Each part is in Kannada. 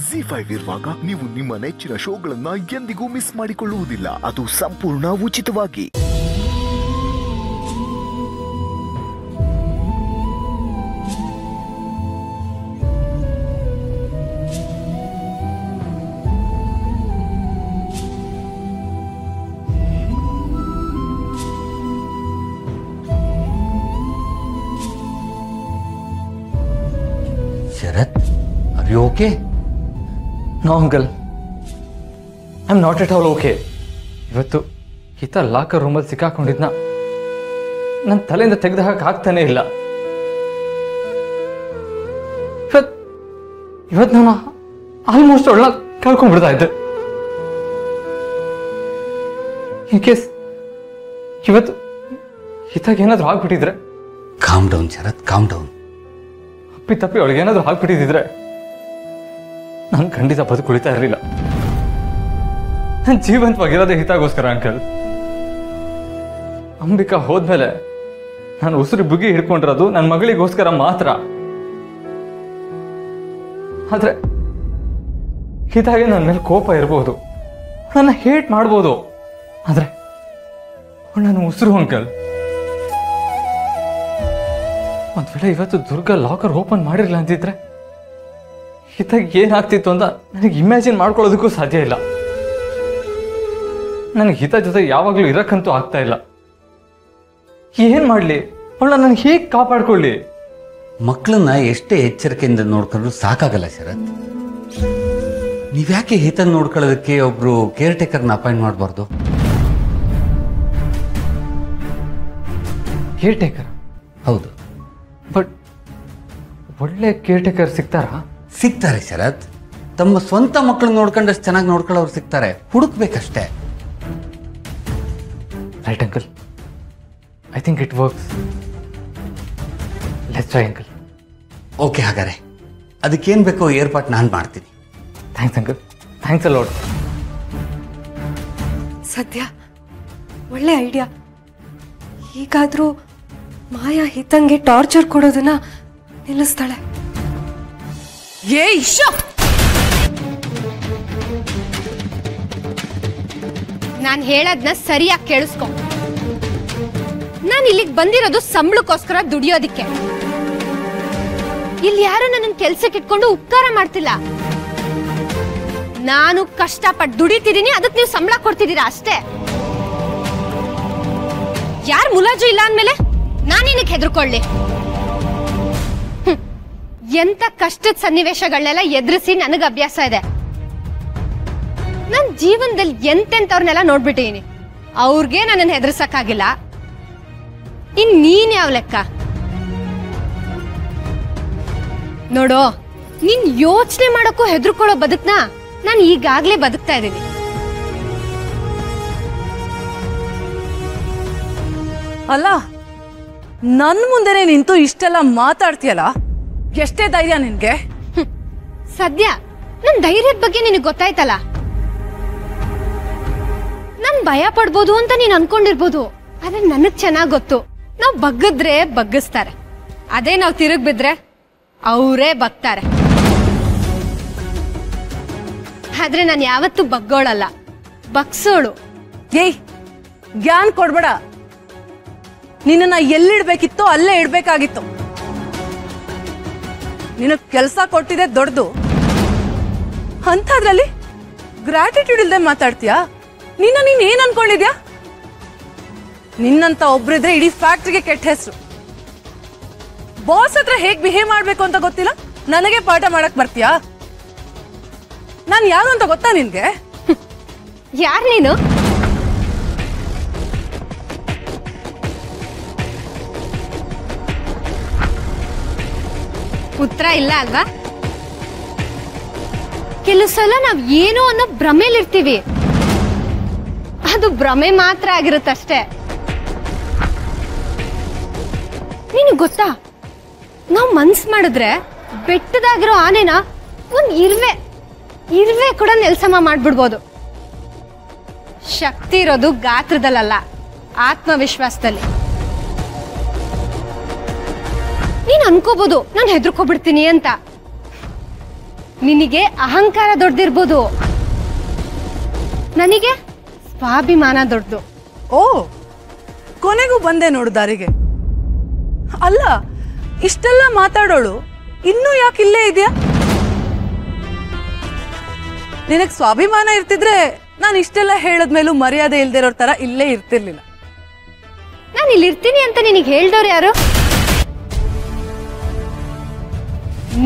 ZEE5 ಇರುವಾಗ ನೀವು ನಿಮ್ಮ ನೆಚ್ಚಿನ ಶೋಗಳನ್ನ ಎಂದಿಗೂ ಮಿಸ್ ಮಾಡಿಕೊಳ್ಳುವುದಿಲ್ಲ. ಅದು ಸಂಪೂರ್ಣ ಉಚಿತವಾಗಿ. Sharat, are you okay? No, uncle. I'm not at all okay. ಇವತ್ತು ಹಿತ ಲಾಕರ್ ರೂಮಲ್ಲಿ ಸಿಕ್ಕಾಕೊಂಡಿದ್ನ ನನ್ನ ತಲೆಯಿಂದ ತೆಗೆದು ಹಾಕಾಗ್ತಾನೆ ಇಲ್ಲ. ಇವತ್ತು ನಾನು ಆಲ್ಮೋಸ್ಟ್ ಅವಳನ್ನ ಕಳ್ಕೊಂಡ್ಬಿಡ್ತಾ ಇದ್ದೆ. ಇನ್ ಕೇಸ್ ಇವತ್ತು ಹಿತಾಗ ಏನಾದ್ರು ಆಗ್ಬಿಟ್ಟಿದ್ರೆ. ಕಾಮ್ ಡೌನ್ ಶರತ್, ಕಾಮ್ ಡೌನ್. ತಪ್ಪಿ ಅವಳಿಗೆ ಏನಾದ್ರು ಹಾಕ್ಬಿಟ್ಟಿದ್ರೆ ನಾನು ಖಂಡಿತ ಬದುಕುಳಿತಾ ಇರಲಿಲ್ಲ. ನಾನು ಜೀವಂತವಾಗಿರೋದೇ ಹಿತಾಗೋಸ್ಕರ ಅಂಕಲ್. ಅಂಬಿಕಾ ಹೋದ್ಮೇಲೆ ನಾನು ಉಸಿರು ಬುಗಿ ಹಿಡ್ಕೊಂಡಿರೋದು ನನ್ನ ಮಗಳಿಗೋಸ್ಕರ ಮಾತ್ರ. ಆದ್ರೆ ಹಿತಾಗೆ ನನ್ನ ಮೇಲೆ ಕೋಪ ಇರ್ಬೋದು, ನನ್ನ ಹೇಟ್ ಮಾಡ್ಬೋದು, ಆದ್ರೆ ನನ್ನ ಉಸಿರು ಅಂಕಲ್. ಒಂದ್ ವೇಳೆ ಇವತ್ತು ದುರ್ಗಾ ಲಾಕರ್ ಓಪನ್ ಮಾಡಿರಲಿಲ್ಲ ಅಂತಿದ್ರೆ ಹಿತಾಗ ಏನಾಗ್ತಿತ್ತು ಅಂತ ನನಗೆ ಇಮ್ಯಾಜಿನ್ ಮಾಡ್ಕೊಳ್ಳೋದಕ್ಕೂ ಸಾಧ್ಯ ಇಲ್ಲ. ನನಗೆ ಹಿತ ಜೊತೆ ಯಾವಾಗಲೂ ಇರಕ್ಕಂತೂ ಆಗ್ತಾ ಇಲ್ಲ. ಏನ್ ಮಾಡ್ಲಿ, ಅವಳನ್ನ ನಾನು ಹೇಗೆ ಕಾಪಾಡ್ಕೊಳ್ಳಿ? ಮಕ್ಕಳನ್ನ ಎಷ್ಟೇ ಎಚ್ಚರಿಕೆಯಿಂದ ನೋಡ್ಕೊಂಡ್ರು ಸಾಕಾಗಲ್ಲ ಶರತ್. ನೀವ್ಯಾಕೆ ಹಿತನ್ ನೋಡ್ಕೊಳ್ಳೋದಕ್ಕೆ ಒಬ್ರು ಕೇರ್ ಟೇಕರ್ನ ಅಪಾಯಿಂಟ್ ಮಾಡಬಾರ್ದು? Caretaker? ಹೌದು, ಬಟ್ ಒಳ್ಳೆ ಕೇರ್ ಟೇಕರ್ ಸಿಗ್ತಾರಾ? ಸಿಗ್ತಾರೆ ಶರತ್. ತಮ್ಮ ಸ್ವಂತ ಮಕ್ಕಳು ನೋಡ್ಕೊಂಡಷ್ಟು ಚೆನ್ನಾಗಿ ನೋಡ್ಕೊಳ್ಳೋರು ಸಿಗ್ತಾರೆ, ಹುಡುಕ್ಬೇಕಷ್ಟೇ. Right uncle, I think it works. Let's try uncle. Okay, ಹಾಗಾದ್ರೆ ಅದಕ್ಕೇನು ಬೇಕೋ ಏರ್ಪಾಟ್ ನಾನು ಮಾಡ್ತೀನಿ. Thanks uncle, thanks a lot. ಸದ್ಯ ಒಳ್ಳೆ ಐಡಿಯಾ. ಹೀಗಾದ್ರೂ ಮಾಯಾ ಹಿತಂಗೆ ಟಾರ್ಚರ್ ಕೊಡೋದನ್ನ ನಿಲ್ಲಿಸ್ತಾಳೆ. ಏ ಇಶಾ, ನಾನು ಹೇಳದ್ನ ಸರಿಯಾಗಿ ಕೇಳಿಸ್ಕೊ. ನಾನು ಇಲ್ಲಿಗೆ ಬಂದಿರೋದು ಸಂಬಳಕ್ಕೋಸ್ಕರ ದುಡಿಯೋದಿಕ್ಕೆ. ಇಲ್ಲಿ ಯಾರು ನನ್ನ ಕೆಲ್ಸಕ್ಕೆ ಇಟ್ಕೊಂಡು ಉಪಕಾರ ಮಾಡ್ತಿಲ್ಲ. ನಾನು ಕಷ್ಟಪಟ್ಟು ದುಡಿತಿದ್ದೀನಿ, ಅದಕ್ಕೆ ನೀವು ಸಂಬಳ ಕೊಡ್ತಿದ್ದೀರಾ ಅಷ್ಟೇ. ಯಾರು ಮುಲಾಜು ಇಲ್ಲ ಅಂದ್ಮೇಲೆ ನಾನೇನಕ್ಕೆ ಹೆದರ್ಕೊಳ್ಳಿ? ಎಂತ ಕಷ್ಟದ ಸನ್ನಿವೇಶಗಳನ್ನೆಲ್ಲ ಎದುರಿಸಿ ನನಗೆ ಅಭ್ಯಾಸ ಇದೆ. ನನ್ನ ಜೀವನದಲ್ಲಿ ಎಂತೆಂತವ್ರನ್ನೆಲ್ಲ ನೋಡ್ಬಿಟ್ಟಿದ್ದೀನಿ. ಅವ್ರಿಗೆ ನನ್ನನ್ನು ಹೆದರ್ಸಕ್ಕಾಗಿಲ್ಲ, ಇನ್ ನೀನ್ ಯಾವ ಲೆಕ್ಕ? ನೋಡೋ, ನೀನ್ ಯೋಚನೆ ಮಾಡಕ್ಕೂ ಹೆದರ್ಕೊಳ್ಳೋ ಬದುಕ್ನ ನಾನು ಈಗಾಗ್ಲೇ ಬದುಕ್ತಾ ಇದ್ದೀನಿ. ಅಲ್ಲ, ನನ್ ಮುಂದೆನೆ ನಿಂತು ಇಷ್ಟೆಲ್ಲ ಮಾತಾಡ್ತೀಯಲ್ಲ, ಎಷ್ಟೇ ಧೈರ್ಯ ನಿನ್ಗೆ? ಸದ್ಯ ನನ್ ಧೈರ್ಯದ ಬಗ್ಗೆ ನಿನಗೆ ಗೊತ್ತಾಯ್ತಲ್ಲ. ನನ್ ಭಯ ಪಡ್ಬೋದು ಅಂತ ನೀನ್ ಅನ್ಕೊಂಡಿರ್ಬೋದು, ಆದ್ರೆ ನನಗ್ ಚೆನ್ನಾಗ್ ಗೊತ್ತು, ನಾವ್ ಬಗ್ಗದ್ರೆ ಬಗ್ಗಿಸ್ತಾರೆ, ಅದೇ ನಾವ್ ತಿರುಗ್ ಬಿದ್ರೆ ಅವರೇ ಬಗ್ತಾರೆ. ಆದ್ರೆ ನಾನು ಯಾವತ್ತೂ ಬಗ್ಗೋಳಲ್ಲ, ಬಗ್ಸೋಳು. ಏಯ್, ಜ್ಞಾನ್ ಕೊಡ್ಬೇಡ. ನಿನ್ನ ಎಲ್ಲಿಡ್ಬೇಕಿತ್ತೋ ಅಲ್ಲೇ ಇಡ್ಬೇಕಾಗಿತ್ತು. ನಿನಗ್ ಕೆಲಸ ಕೊಟ್ಟಿದೆ ದೊಡ್ಡದು, ಅಂಥದ್ರಲ್ಲಿ ಗ್ರಾಟಿಟ್ಯೂಡ್ ಇಲ್ದೆ ಮಾತಾಡ್ತೀಯಾ? ನೀನ್ ಏನ್ ಅನ್ಕೊಂಡಿದ್ಯಾ? ನಿನ್ನಂತ ಒಬ್ರಿದ್ರೆ ಇಡೀ ಫ್ಯಾಕ್ಟ್ರಿಗೆ ಕೆಟ್ಟ ಹೆಸರು. ಬಾಸ್ ಹತ್ರ ಹೇಗ್ ಬಿಹೇವ್ ಮಾಡ್ಬೇಕು ಅಂತ ಗೊತ್ತಿಲ್ಲ, ನನಗೆ ಪಾಠ ಮಾಡಕ್ ಬರ್ತೀಯಾ? ನಾನ್ ಯಾರು ಅಂತ ಗೊತ್ತಾ ನಿನ್ಗೆ? ಯಾರ್ ನೀನು? ಉತ್ತರ ಇಲ್ಲ ಅಲ್ವಾ? ಕೆಲವು ಸಲ ನಾವ್ ಏನೋ ಅನ್ನೋ ಭ್ರಮೆಲಿರ್ತೀವಿ, ಅದು ಭ್ರಮೆ ಮಾತ್ರ ಆಗಿರುತ್ತಷ್ಟೇ. ನಿನಗೆ ಗೊತ್ತಾ, ನಾವ್ ಮನ್ಸ್ ಮಾಡಿದ್ರೆ ಬೆಟ್ಟದಾಗಿರೋ ಆನೆನ ಒಂದ್ ಇರ್ವೆ ಕೂಡ ನೆಲ್ಸಮ ಮಾಡ್ಬಿಡ್ಬೋದು. ಶಕ್ತಿ ಇರೋದು ಗಾತ್ರದಲ್ಲ, ಆತ್ಮವಿಶ್ವಾಸದಲ್ಲಿ. ನೀನ್ ಅನ್ಕೋಬಹುದು ನಾನು ಹೆದರ್ಕೊಬಿಡ್ತೀನಿ ಅಂತ, ನಿನಗೆ ಅಹಂಕಾರ ದೊಡ್ಡದಿರ್ಬೋದು, ನನಗೆ ಸ್ವಾಭಿಮಾನ ದೊಡ್ಡದು. ಓ, ಕೊನೆಗೂ ಬಂದೆ ನೋಡು ದಾರಿಗೆ. ಅಲ್ಲ, ಇಷ್ಟೆಲ್ಲ ಮಾತಾಡೋಳು ಇನ್ನೂ ಯಾಕೆ ಇಲ್ಲೇ ಇದೆಯಾ? ನಿನಗೆ ಸ್ವಾಭಿಮಾನ ಇರ್ತಿದ್ರೆ ನಾನು ಇಷ್ಟೆಲ್ಲ ಹೇಳದ್ಮೇಲೂ ಮರ್ಯಾದೆ ಇಲ್ದಿರೋ ತರ ಇಲ್ಲೇ ಇರ್ತಿರ್ಲಿಲ್ಲ. ನಾನು ಇಲ್ಲಿ ಇರ್ತೀನಿ ಅಂತ ನಿನಗೆ ಹೇಳ್ದವ್ರು ಯಾರು?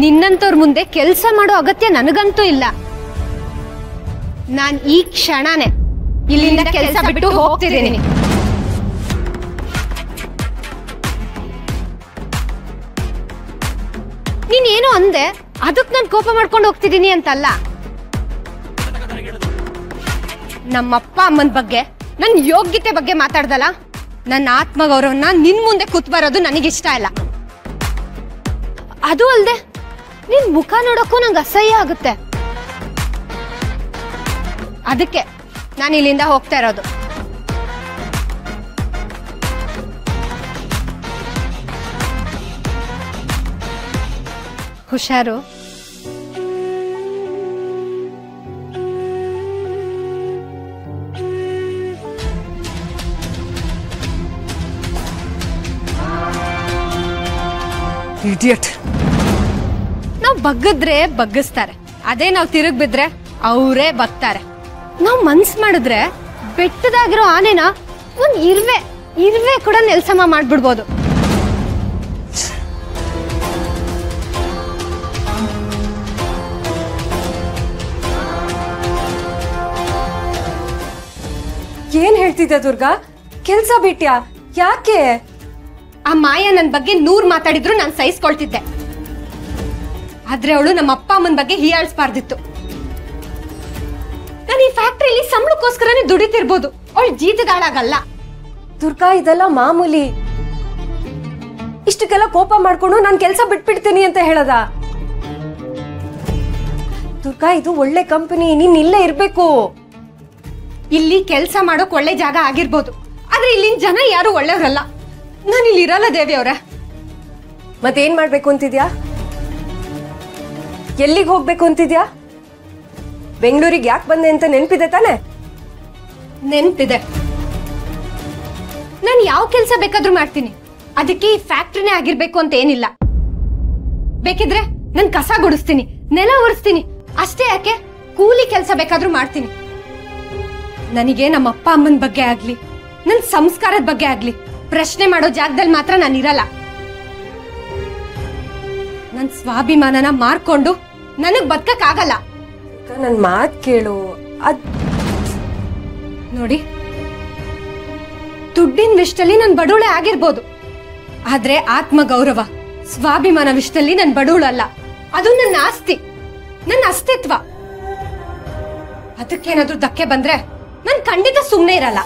ನಿನ್ನಂತವ್ರ ಮುಂದೆ ಕೆಲಸ ಮಾಡೋ ಅಗತ್ಯ ನನಗಂತೂ ಇಲ್ಲ. ನಾನು ಈ ಕ್ಷಣನೇ ಇಲ್ಲಿಂದ ಕೆಲಸ ಬಿಟ್ಟು ಹೋಗ್ತಿದ್ದೀನಿ. ನೀನೇನೋ ಅಂದೆ, ಅದಕ್ಕೆ ನಾನು ಕೋಪ ಮಾಡ್ಕೊಂಡು ಹೋಗ್ತಿದ್ದೀನಿ ಅಂತಲ್ಲ. ನಮ್ಮಪ್ಪ ಅಮ್ಮನ ಬಗ್ಗೆ, ನನ್ನ ಯೋಗ್ಯತೆ ಬಗ್ಗೆ ಮಾತಾಡ್ದಲ್ಲ, ನನ್ನ ಆತ್ಮಗೌರವನ ನಿನ್ ಮುಂದೆ ಕೂತ್ ಬರೋದು ನನಗಿಷ್ಟ ಇಲ್ಲ. ಅದು ಅಲ್ದೆ ನಿನ್ ಮುಖ ನೋಡಕ್ಕೂ ನಂಗೆ ಅಸಹ್ಯ ಆಗುತ್ತೆ. ಅದಕ್ಕೆ ನಾನು ಇಲ್ಲಿಂದ ಹೋಗ್ತಾ ಇರೋದು. ಹುಷಾರು. ಇಡಿಯಟ್. ನಾವು ಬಗ್ಗಿದ್ರೆ ಬಗ್ಗಿಸ್ತಾರೆ, ಅದೇ ನಾವು ತಿರುಗ್ ಬಿದ್ರೆ ಅವರೇ ಬಗ್ತಾರೆ. ನಾವು ಮನ್ಸ್ ಮಾಡಿದ್ರೆ ಬೆಟ್ಟದಾಗಿರೋ ಆನೆನ ಒಂದ್ ಇರ್ವೆ ಕೂಡ ನೆಲ್ಸಮ ಮಾಡ್ಬಿಡ್ಬೋದು. ಏನ್ ಹೇಳ್ತಿದ್ದೆ ದುರ್ಗಾ? ಕೆಲ್ಸ ಬಿಟ್ಯಾ? ಯಾಕೆ? ಆ ಮಾಯಾ ನನ್ ಬಗ್ಗೆ 100 ಮಾತಾಡಿದ್ರು ನಾನು ಸಹಿಸ್ಕೊಳ್ತಿದ್ದೆ. ಆದ್ರೆ ಅವಳು ನಮ್ಮ ಅಪ್ಪ ಅಮ್ಮನ ಬಗ್ಗೆ ಹೀಯಾಳಿಸ್ಬಾರ್ದಿತ್ತು. ನಾನು ಈ ಫ್ಯಾಕ್ಟ್ರಿಯಲ್ಲಿ ಸಂಬಳಕ್ಕೋಸ್ಕರನೇ ದುಡಿತಿರ್ಬೋದು, ಅವಳು ಜೀತದಾಳಾಗಲ್ಲ. ದುರ್ಗಾ, ಇದೆಲ್ಲ ಮಾಮೂಲಿ. ಇಷ್ಟಕ್ಕೆಲ್ಲ ಕೋಪ ಮಾಡ್ಕೊಂಡು ನಾನು ಕೆಲಸ ಬಿಟ್ಬಿಡ್ತೀನಿ ಅಂತ ಹೇಳದ? ದುರ್ಗಾ, ಇದು ಒಳ್ಳೆ ಕಂಪನಿ, ನೀನ್ ಇಲ್ಲೇ ಇರ್ಬೇಕು. ಇಲ್ಲಿ ಕೆಲಸ ಮಾಡೋಕ್ ಒಳ್ಳೆ ಜಾಗ ಆಗಿರ್ಬೋದು, ಆದ್ರೆ ಇಲ್ಲಿನ ಜನ ಯಾರು ಒಳ್ಳೆಯವರಲ್ಲ. ನಾನು ಇಲ್ಲಿ ಇರಲ್ಲ ದೇವಿ ಅವ್ರೆ. ಮತ್ತೇನ್ ಮಾಡ್ಬೇಕು ಅಂತಿದ್ಯಾ? ಎಲ್ಲಿಗೆ ಹೋಗ್ಬೇಕು ಅಂತಿದ್ಯಾ? ಬೆಂಗಳೂರಿಗೆ ಯಾಕೆ ಬಂದೆ ಅಂತ ನೆನ್ಪಿದೆ ತಾನೆ? ನೆನ್ಪಿದೆ. ನಾನು ಯಾವ ಕೆಲಸ ಬೇಕಾದ್ರೂ ಮಾಡ್ತೀನಿ, ಅದಕ್ಕೆ ಈ ಫ್ಯಾಕ್ಟ್ರಿನೇ ಆಗಿರ್ಬೇಕು ಅಂತ ಏನಿಲ್ಲ. ಬೇಕಿದ್ರೆ ನಾನು ಕಸ ಗುಡಿಸ್ತೀನಿ, ನೆಲ ಒರೆಸ್ತೀನಿ, ಅಷ್ಟೇ ಯಾಕೆ ಕೂಲಿ ಕೆಲಸ ಬೇಕಾದ್ರೂ ಮಾಡ್ತೀನಿ. ನನಗೆ ನಮ್ಮ ಅಪ್ಪ ಅಮ್ಮನ ಬಗ್ಗೆ ಆಗ್ಲಿ, ನನ್ನ ಸಂಸ್ಕಾರದ ಬಗ್ಗೆ ಆಗ್ಲಿ ಪ್ರಶ್ನೆ ಮಾಡೋ ಜಾಗದಲ್ಲಿ ಮಾತ್ರ ನಾನು ಇರಲ್ಲ. ನನ್ನ ಸ್ವಾಭಿಮಾನನ ಮಾರ್ಕೊಂಡು ನನಗ್ ಬದುಕಕ್ಕಾಗಲ್ಲ. ನನ್ ಮಾತ್ ಕೇಳು. ನೋಡಿ, ದುಡ್ಡಿನ ವಿಷಯದಲ್ಲಿ ನಾನು ಬಡವಳೆ ಆಗಿರ್ಬೋದು, ಆದ್ರೆ ಆತ್ಮಗೌರವ ಸ್ವಾಭಿಮಾನ ವಿಷಯದಲ್ಲಿ ನಾನು ಬಡವಳಲ್ಲ. ಅದು ನನ್ನ ಆಸ್ತಿ, ನನ್ನ ಅಸ್ತಿತ್ವ. ಅದಕ್ಕೇನಾದ್ರೂ ಧಕ್ಕೆ ಬಂದ್ರೆ ನಾನು ಖಂಡಿತ ಸುಮ್ಮನೆ ಇರಲ್ಲ.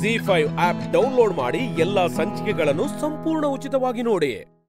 ZEE5 ಆಪ್ ಡೌನ್ಲೋಡ್ ಮಾಡಿ ಎಲ್ಲಾ ಸಂಚಿಕೆಗಳನ್ನು ಸಂಪೂರ್ಣ ಉಚಿತವಾಗಿ ನೋಡಿ.